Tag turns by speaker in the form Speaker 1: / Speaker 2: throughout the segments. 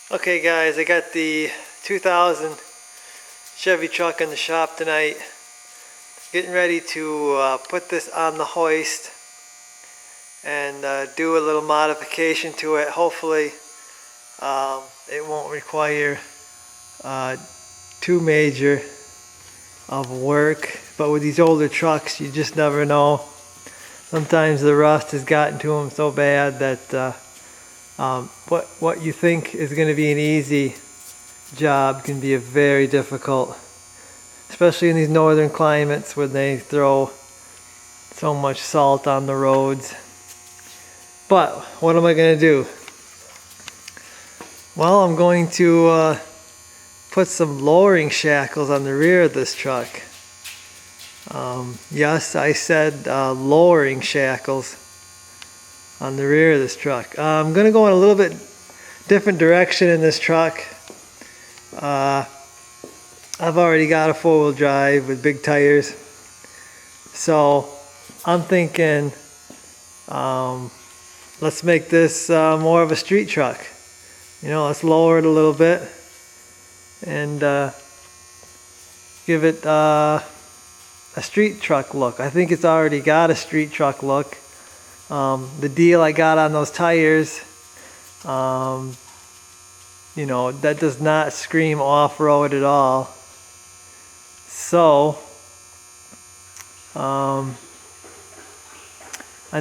Speaker 1: Okay guys, I got the 2000 Chevy truck in the shop tonight. Getting ready to put this on the hoist and do a little modification to it. Hopefully it won't require too major of work, but with these older trucks you just never know. Sometimes the rust has gotten to them so bad that what you think is going to be an easy job can be a very difficult, especially in these northern climates where they throw so much salt on the roads. But what am I going to do? Well, I'm going to put some lowering shackles on the rear of this truck. Yes, I said lowering shackles on the rear of this truck. I'm going to go in a little bit different direction in this truck. I've already got a four-wheel drive with big tires, so I'm thinking let's make this more of a street truck. You know, let's lower it a little bit and give it a street truck look. I think it's already got a street truck look. The deal I got on those tires, you know, that does not scream off-road at all. So I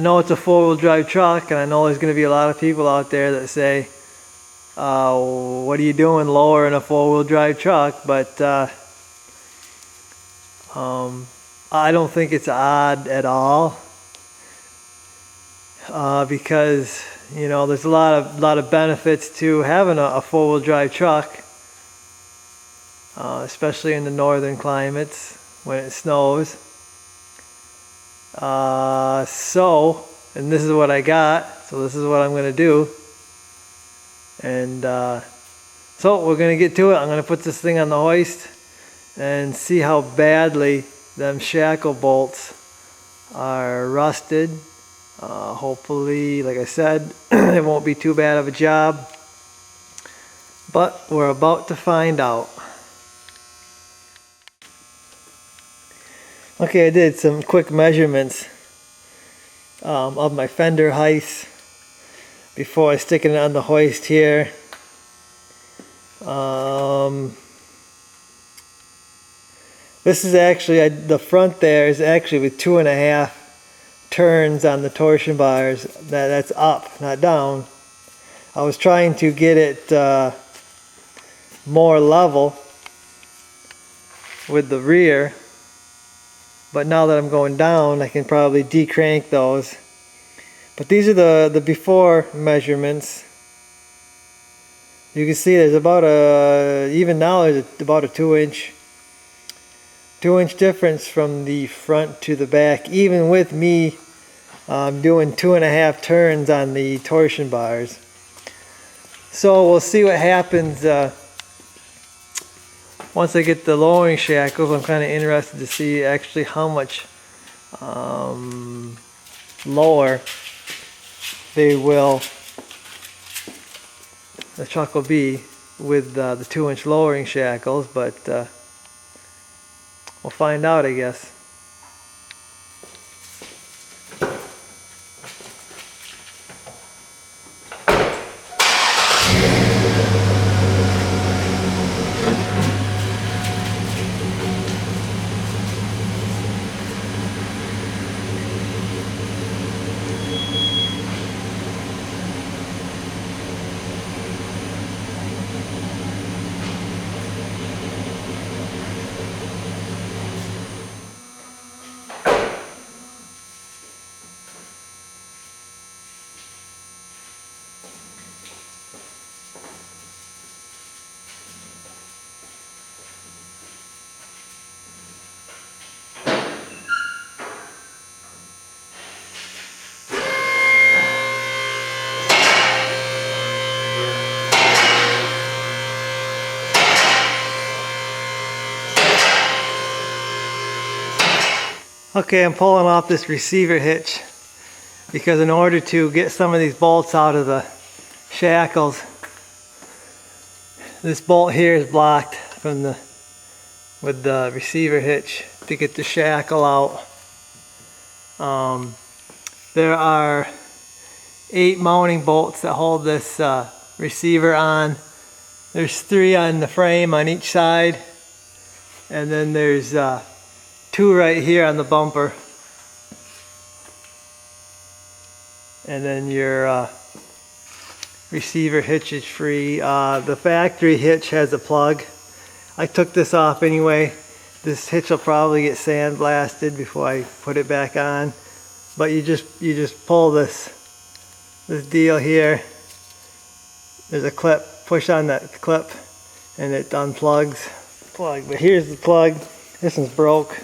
Speaker 1: know it's a four-wheel drive truck, and I know there's going to be a lot of people out there that say, what are you doing lowering a four-wheel drive truck? But I don't think it's odd at all, because you know there's a lot of benefits to having a four-wheel drive truck, especially in the northern climates when it snows. And this is what I got, so this is what I'm going to do. And so we're going to get to it. I'm going to put this thing on the hoist and see how badly them shackle bolts are rusted. Hopefully, like I said, it won't be too bad of a job, but we're about to find out. Okay, I did some quick measurements of my fender heights before I stick it on the hoist here. This is actually, the front there is actually with 2.5 turns on the torsion bars. That's up, not down. I was trying to get it more level with the rear, but now that I'm going down I can probably decrank those. But these are the before measurements. You can see there's about even now there's about a 2-inch difference from the front to the back, even with me doing 2.5 turns on the torsion bars. So we'll see what happens once I get the lowering shackles. I'm kind of interested to see actually how much lower the truck will be with the 2-inch lowering shackles, but we'll find out, I guess. Okay, I'm pulling off this receiver hitch because in order to get some of these bolts out of the shackles, this bolt here is blocked from with the receiver hitch to get the shackle out. There are 8 mounting bolts that hold this receiver on. There's 3 on the frame on each side, and then there's 2 right here on the bumper. And then your receiver hitch is free. The factory hitch has a plug. I took this off anyway. This hitch will probably get sandblasted before I put it back on. But you just pull this deal here. There's a clip. Push on that clip, and it unplugs. Plug. But here's the plug. This one's broke.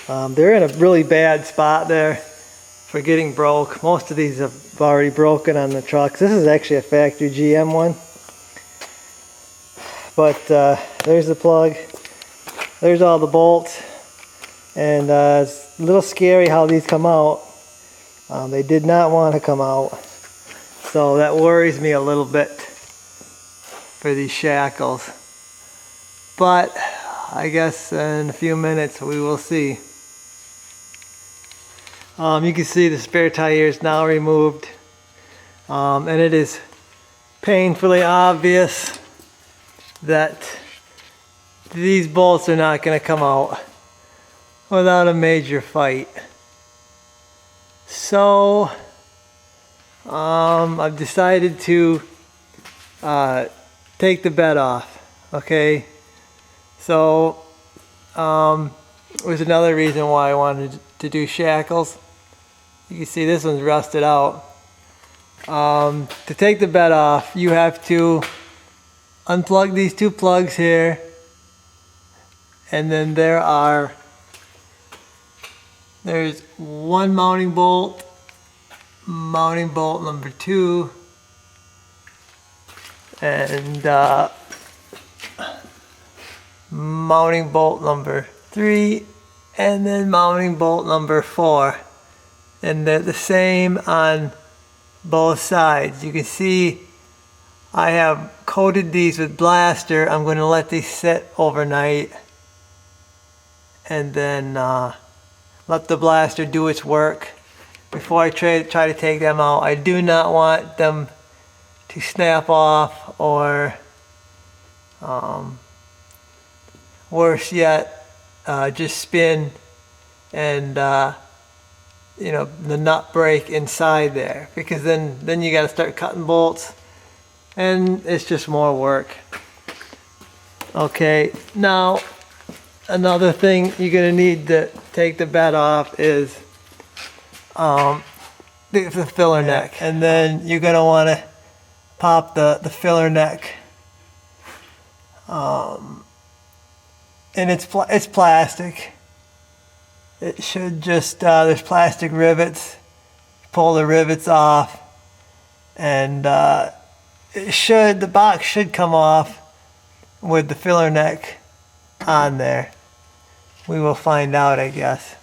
Speaker 1: They're in a really bad spot there for getting broke. Most of these have already broken on the trucks. This is actually a factory GM one. But there's the plug. There's all the bolts. And it's a little scary how these come out. They did not want to come out. So that worries me a little bit for these shackles. But I guess in a few minutes we will see. You can see the spare tire is now removed. And it is painfully obvious that these bolts are not going to come out without a major fight. So I've decided to take the bed off. Okay, so there's another reason why I wanted to do shackles. You can see this one's rusted out. To take the bed off, you have to unplug these 2 plugs here, and then there's 1 mounting bolt number 2, and mounting bolt number 3, and then mounting bolt number 4, and they're the same on both sides. You can see I have coated these with blaster. I'm going to let these sit overnight, and then let the blaster do its work before I try to take them out. I do not want them to snap off, or worse yet, just spin and the nut break inside there, because then you got to start cutting bolts, and it's just more work. Okay, now another thing you're going to need to take the bed off is the filler neck, and then you're going to want to pop the filler neck, and it's plastic. It should just there's plastic rivets. Pull the rivets off, and the box should come off with the filler neck on there. We will find out, I guess.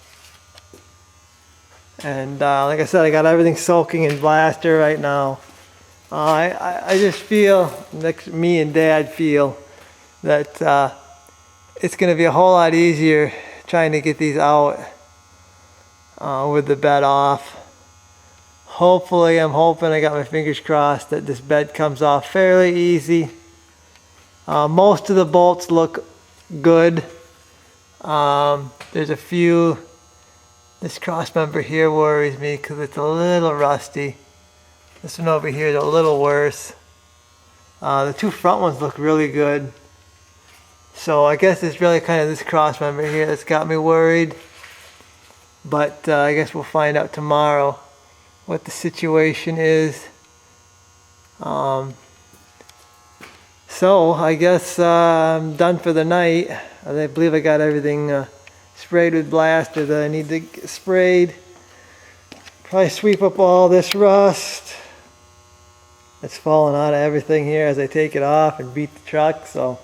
Speaker 1: And like I said, I got everything soaking in blaster right now. I just feel, like me and Dad feel, that it's going to be a whole lot easier trying to get these out with the bed off. Hopefully, I'm hoping, I got my fingers crossed, that this bed comes off fairly easy. Most of the bolts look good. There's a few. This cross member here worries me because it's a little rusty. This one over here is a little worse. The 2 front ones look really good. So I guess it's really kind of this cross member here that's got me worried. But I guess we'll find out tomorrow what the situation is. So I guess I'm done for the night. I believe I got everything sprayed with blaster that I need to get sprayed. Probably sweep up all this rust that's falling out of everything here as I take it off and beat the truck. So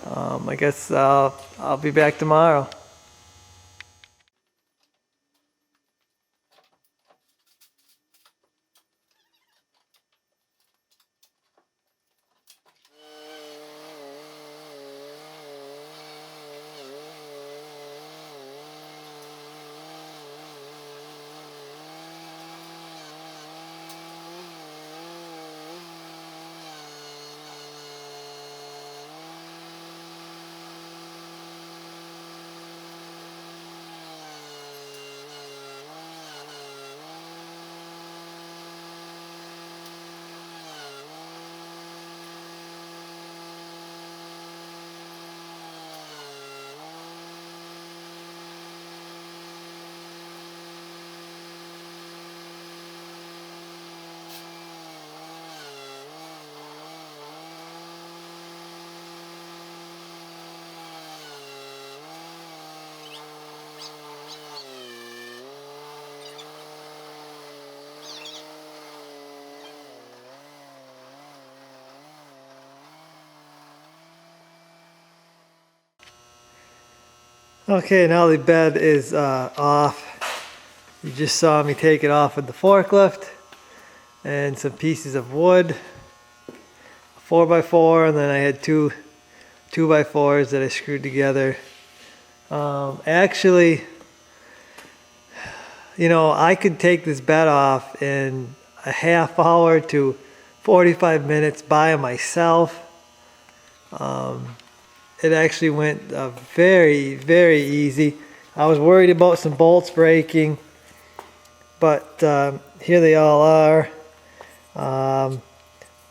Speaker 1: I guess I'll be back tomorrow. Okay, now the bed is off. You just saw me take it off with the forklift and some pieces of wood, 4x4, and then I had two 2x4s that I screwed together. Actually, you know, I could take this bed off in a half hour to 45 minutes by myself. It actually went very, very easy. I was worried about some bolts breaking, but here they all are.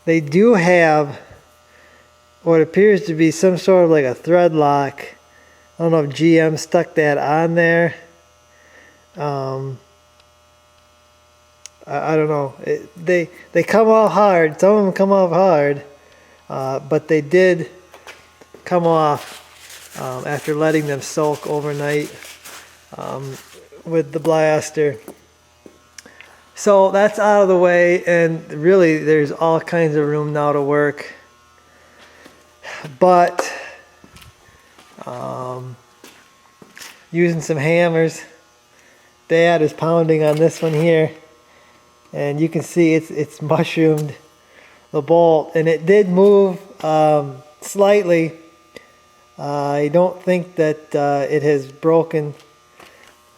Speaker 1: They do have what appears to be some sort of like a thread lock. I don't know if GM stuck that on there. I don't know. They come off hard. Some of them come off hard, but they did come off after letting them soak overnight with the blaster. So that's out of the way, and really there's all kinds of room now to work. But using some hammers, Dad is pounding on this one here, and you can see it's mushroomed the bolt, and it did move slightly. I don't think that it has broken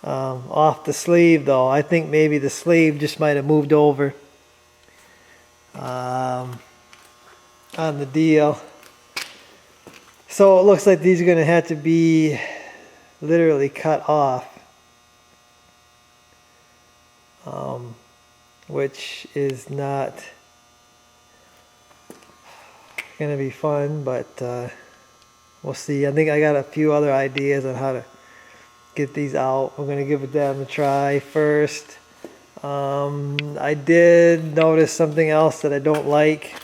Speaker 1: off the sleeve though. I think maybe the sleeve just might have moved over on the deal. So it looks like these are going to have to be literally cut off, which is not going to be fun, but we'll see. I think I got a few other ideas on how to get these out. We're going to give them a try first. I did notice something else that I don't like.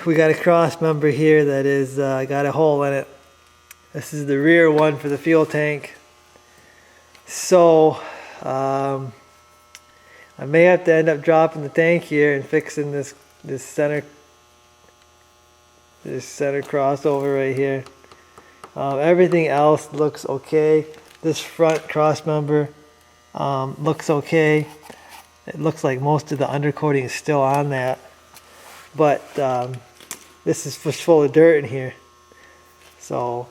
Speaker 1: We got a cross member here that is got a hole in it. This is the rear one for the fuel tank. So I may have to end up dropping the tank here and fixing this center crossover right here. Everything else looks okay. This front cross member looks okay. It looks like most of the undercoating is still on that, but this is just full of dirt in here. So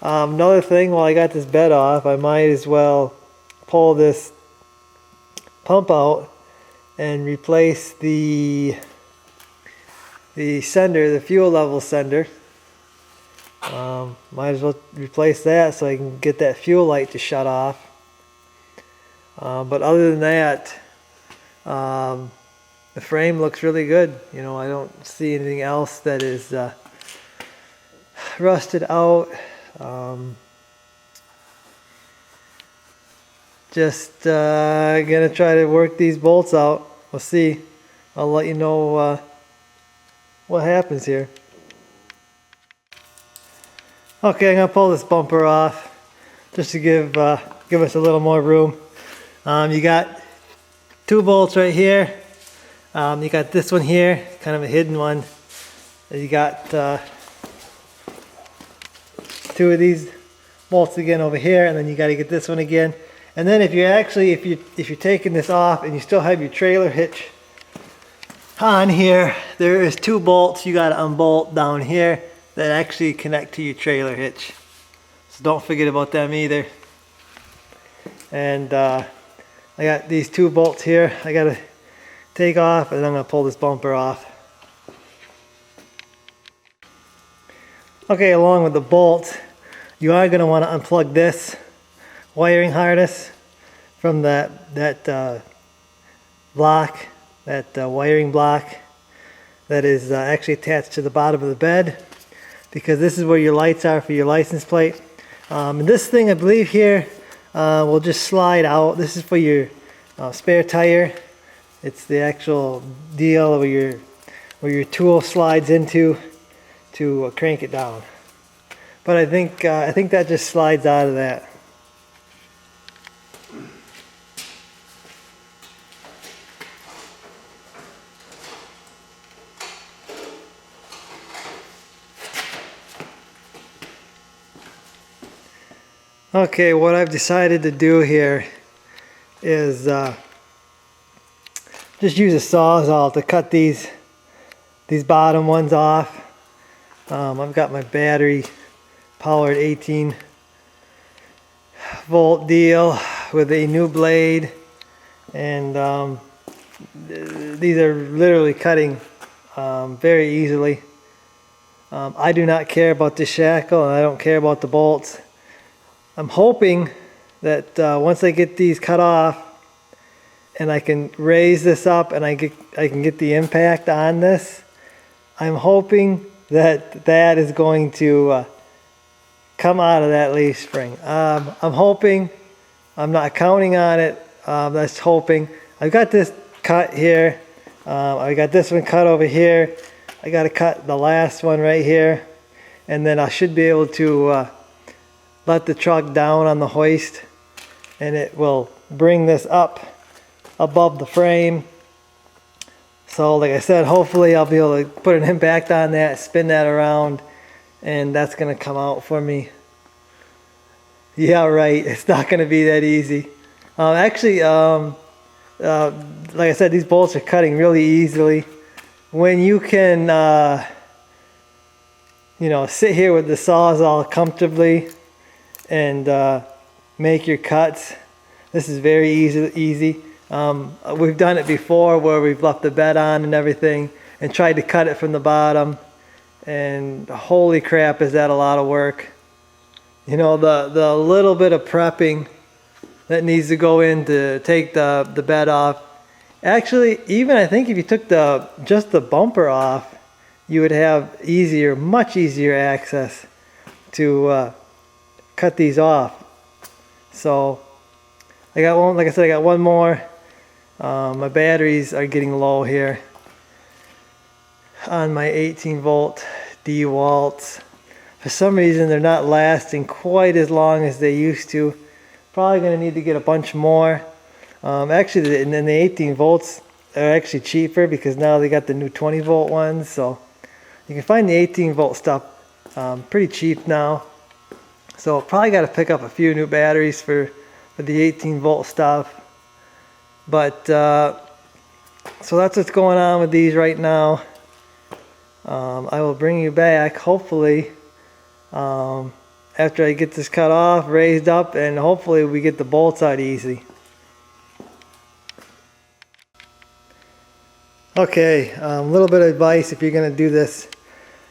Speaker 1: another thing, while I got this bed off, I might as well pull this pump out and replace the sender, the fuel level sender. Might as well replace that so I can get that fuel light to shut off. But other than that, the frame looks really good. You know, I don't see anything else that is rusted out. Just gonna try to work these bolts out. We'll see. I'll let you know what happens here. Okay, I'm gonna pull this bumper off just to give us a little more room. You got two bolts right here. You got this one here, kind of a hidden one. And you got two of these bolts again over here, and then you got to get this one again. And then if you're taking this off and you still have your trailer hitch on here, there is two bolts you got to unbolt down here that actually connect to your trailer hitch. So don't forget about them either. And I got these two bolts here I got to take off, and then I'm going to pull this bumper off. Okay, along with the bolt, you are going to want to unplug this wiring harness from that block, that wiring block that is actually attached to the bottom of the bed, because this is where your lights are for your license plate. And this thing, I believe here, will just slide out. This is for your spare tire. It's the actual deal where your tool slides into to crank it down. But I think that just slides out of that. Okay, what I've decided to do here is just use a Sawzall to cut these bottom ones off. I've got my battery powered 18 volt deal with a new blade, and these are literally cutting very easily. I do not care about the shackle, and I don't care about the bolts. I'm hoping that once I get these cut off and I can raise this up and I can get the impact on this, I'm hoping that that is going to come out of that leaf spring. I'm hoping, I'm not counting on it, that's hoping. I've got this cut here, I got this one cut over here, I got to cut the last one right here, and then I should be able to let the truck down on the hoist, and it will bring this up above the frame. So like I said, hopefully I'll be able to put an impact on that, spin that around, and that's going to come out for me. Yeah, right, it's not going to be that easy. Actually, like I said, these bolts are cutting really easily. When you can, you know, sit here with the Sawzall comfortably and make your cuts, this is very easy. We've done it before where we've left the bed on and everything and tried to cut it from the bottom, and holy crap, is that a lot of work. You know, the little bit of prepping that needs to go in to take the bed off. Actually, even I think if you took just the bumper off, you would have much easier access to cut these off. So I got one, like I said, I got one more. My batteries are getting low here on my 18 volt DeWalt's. For some reason they're not lasting quite as long as they used to. Probably going to need to get a bunch more. Actually, and then the 18 volts are actually cheaper because now they got the new 20 volt ones. So you can find the 18 volt stuff pretty cheap now. So probably got to pick up a few new batteries for the 18 volt stuff. But so that's what's going on with these right now. I will bring you back hopefully after I get this cut off, raised up, and hopefully we get the bolts out easy. Okay, a little bit of advice if you're going to do this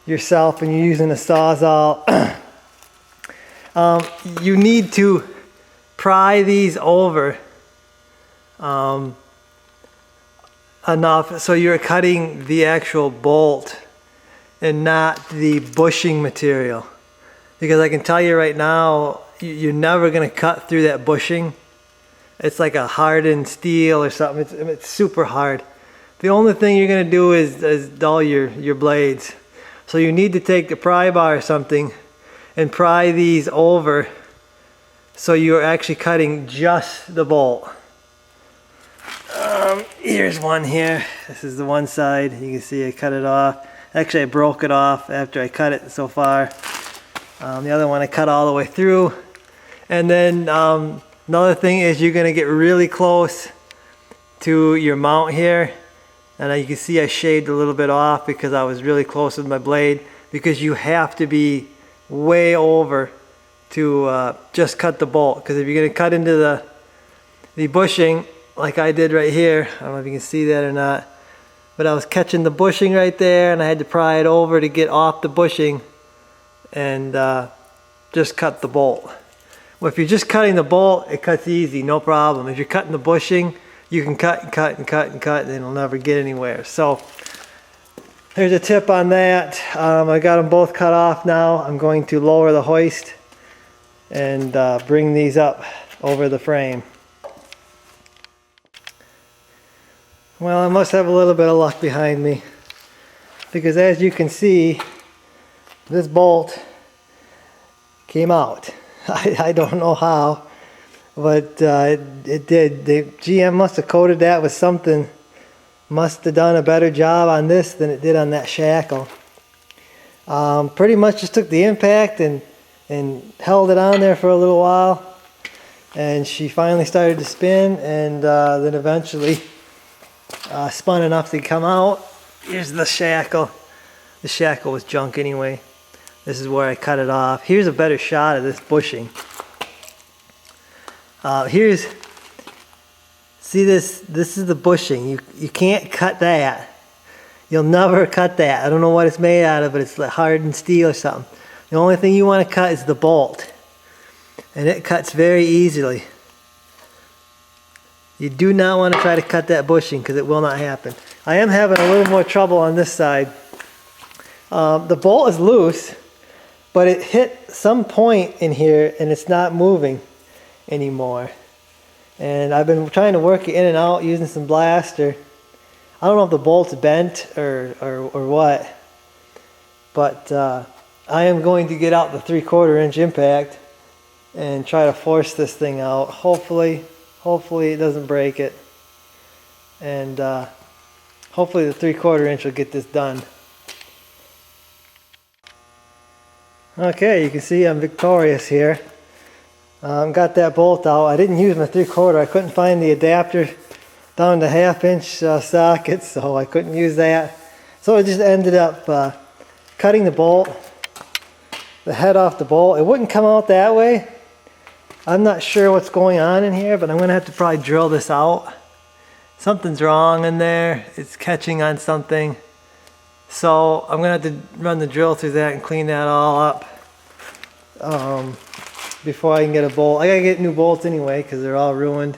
Speaker 1: yourself and you're using a Sawzall. You need to pry these over enough so you're cutting the actual bolt and not the bushing material. Because I can tell you right now, you're never going to cut through that bushing. It's like a hardened steel or something. It's super hard. The only thing you're going to do is dull your blades. So you need to take the pry bar or something and pry these over so you're actually cutting just the bolt. Here's one here. This is the one side. You can see I cut it off. Actually, I broke it off after I cut it so far. The other one I cut all the way through. And then another thing is you're going to get really close to your mount here. And you can see I shaved a little bit off because I was really close with my blade, because you have to be way over to just cut the bolt. Because if you're going to cut into the bushing like I did right here, I don't know if you can see that or not, but I was catching the bushing right there and I had to pry it over to get off the bushing and just cut the bolt. Well, if you're just cutting the bolt, it cuts easy, no problem. If you're cutting the bushing, you can cut and cut and cut and cut, and it'll never get anywhere. So there's a tip on that. I got them both cut off now. I'm going to lower the hoist and bring these up over the frame. Well, I must have a little bit of luck behind me, because as you can see, this bolt came out. I don't know how, but it did. The GM must have coated that with something. Must have done a better job on this than it did on that shackle. Pretty much just took the impact and and held it on there for a little while, and she finally started to spin, and then eventually spun enough to come out. Here's the shackle. The shackle was junk anyway. This is where I cut it off. Here's a better shot of this bushing. See this is the bushing. You can't cut that. You'll never cut that. I don't know what it's made out of, but it's like hardened steel or something. The only thing you want to cut is the bolt. And it cuts very easily. You do not want to try to cut that bushing because it will not happen. I am having a little more trouble on this side. The bolt is loose, but it hit some point in here and it's not moving anymore. And I've been trying to work it in and out using some blaster. I don't know if the bolt's bent or what, but I am going to get out the 3/4 inch impact and try to force this thing out. Hopefully it doesn't break it, and hopefully the 3/4 inch will get this done. Okay, you can see I'm victorious here. Got that bolt out. I didn't use my 3/4. I couldn't find the adapter down to 1/2 inch sockets, so I couldn't use that. So I just ended up cutting the bolt, the head off the bolt. It wouldn't come out that way. I'm not sure what's going on in here, but I'm going to have to probably drill this out. Something's wrong in there. It's catching on something. So I'm going to have to run the drill through that and clean that all up before I can get a bolt. I got to get new bolts anyway because they're all ruined.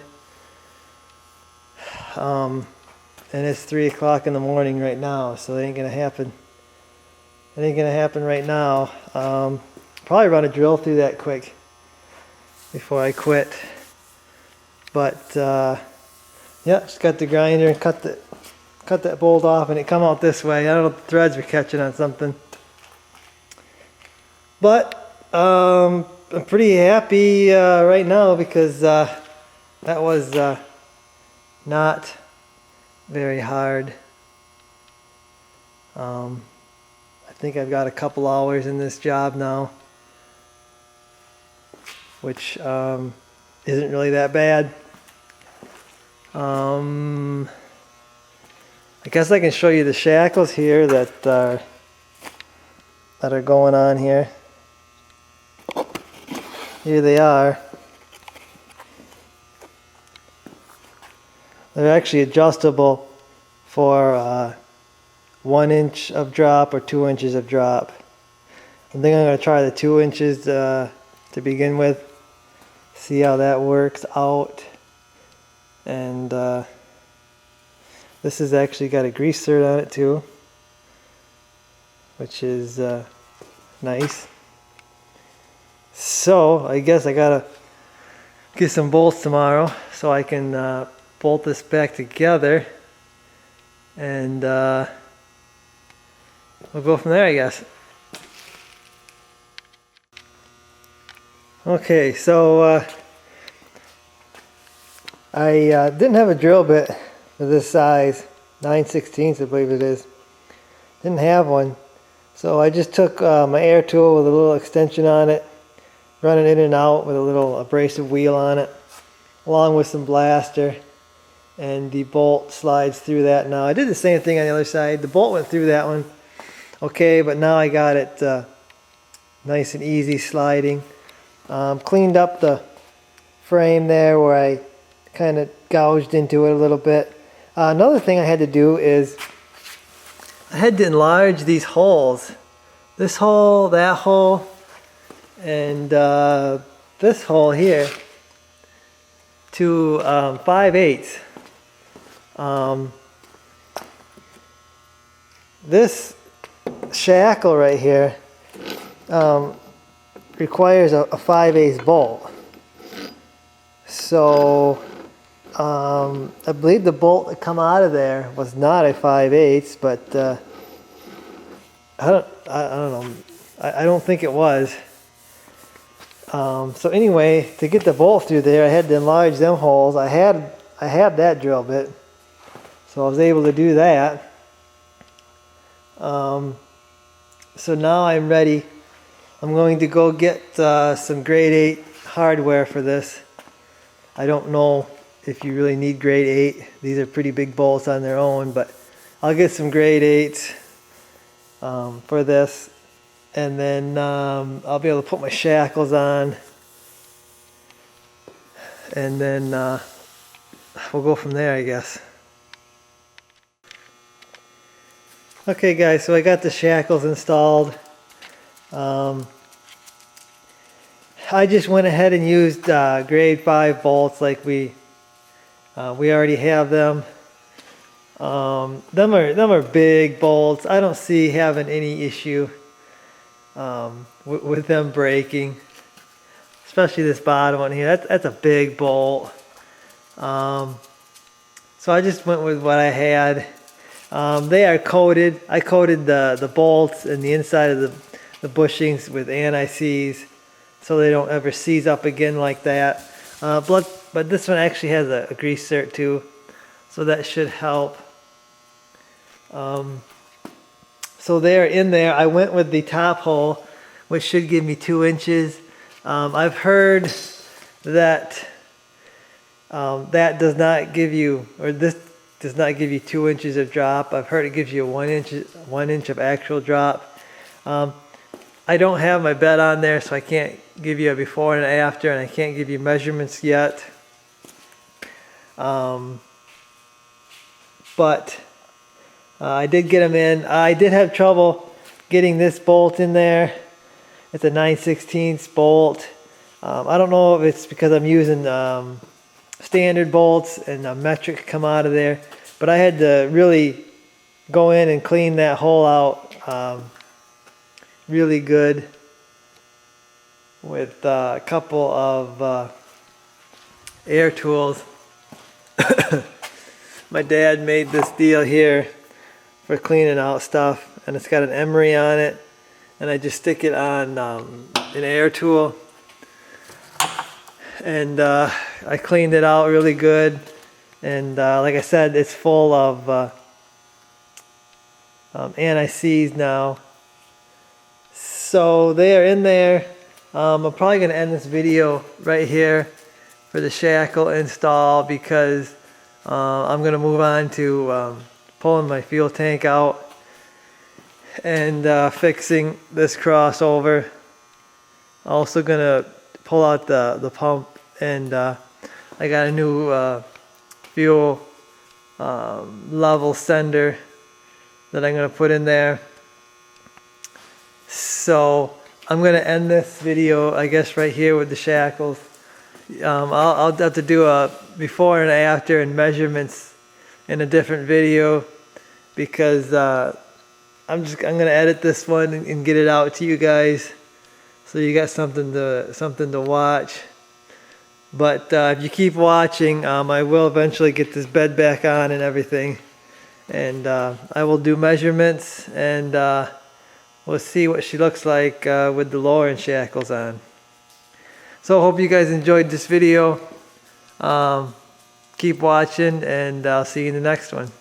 Speaker 1: And it's 3 o'clock in the morning right now, so it ain't going to happen. It ain't going to happen right now. Probably run a drill through that quick before I quit. But yeah, just got the grinder and cut that bolt off, and it come out this way. I don't know if the threads were catching on something. But I'm pretty happy right now because that was not very hard. I think I've got a couple hours in this job now, which isn't really that bad. I guess I can show you the shackles here that are going on here. Here they are. They're actually adjustable for 1 inch of drop or 2 inches of drop. I think I'm going to try the 2 inches to begin with. See how that works out. And this has actually got a grease cert on it too, which is nice. So I guess I gotta get some bolts tomorrow so I can bolt this back together, and we'll go from there, I guess. Okay, so I didn't have a drill bit of this size, 9/16 I believe it is. Didn't have one, so I just took my air tool with a little extension on it, running in and out with a little abrasive wheel on it, along with some blaster, and the bolt slides through that now. I did the same thing on the other side. The bolt went through that one okay, but now I got it nice and easy sliding. Cleaned up the frame there where I kind of gouged into it a little bit. Another thing I had to do is I had to enlarge these holes. This hole, that hole, and this hole here to 5/8. This shackle right here requires a 5/8 bolt. So I believe the bolt that come out of there was not a 5/8, but I don't know. I don't think it was. So anyway, to get the bolt through there, I had to enlarge them holes. I had that drill bit, so I was able to do that. So now I'm ready I'm going to go get some grade 8 hardware for this. I don't know if you really need grade 8. These are pretty big bolts on their own, but I'll get some grade 8s for this. And then I'll be able to put my shackles on. And then we'll go from there, I guess. Okay guys, so I got the shackles installed. I just went ahead and used grade 5 bolts like we already have them. Them are big bolts. I don't see having any issue with them breaking, especially this bottom one here. That's a big bolt. So I just went with what I had. They are coated. I coated the bolts and the inside of the bushings with anti-seize so they don't ever seize up again like that. But this one actually has a grease cert too, so that should help. So they're in there. I went with the top hole, which should give me 2 inches. I've heard that that does not give you, or this does not give you 2 inches of drop. I've heard it gives you 1 inch of actual drop. I don't have my bed on there, so I can't give you a before and after, and I can't give you measurements yet. But I did get them in. I did have trouble getting this bolt in there. It's a 9/16 bolt. I don't know if it's because I'm using standard bolts and metric come out of there, but I had to really go in and clean that hole out really good with a couple of air tools. My dad made this deal here for cleaning out stuff, and it's got an emery on it, and I just stick it on an air tool, and I cleaned it out really good. And like I said, it's full of anti-seize now. So they are in there. I'm probably going to end this video right here for the shackle install, because I'm going to move on to pulling my fuel tank out and fixing this crossover. Also going to pull out the pump, and I got a new fuel level sender that I'm going to put in there. So I'm going to end this video, I guess, right here with the shackles. I'll have to do a before and after and measurements in a different video, because I'm going to edit this one and get it out to you guys, so you got something to watch. But if you keep watching, I will eventually get this bed back on and everything, and I will do measurements, and we'll see what she looks like with the lowering shackles on. So I hope you guys enjoyed this video. Keep watching, and I'll see you in the next one.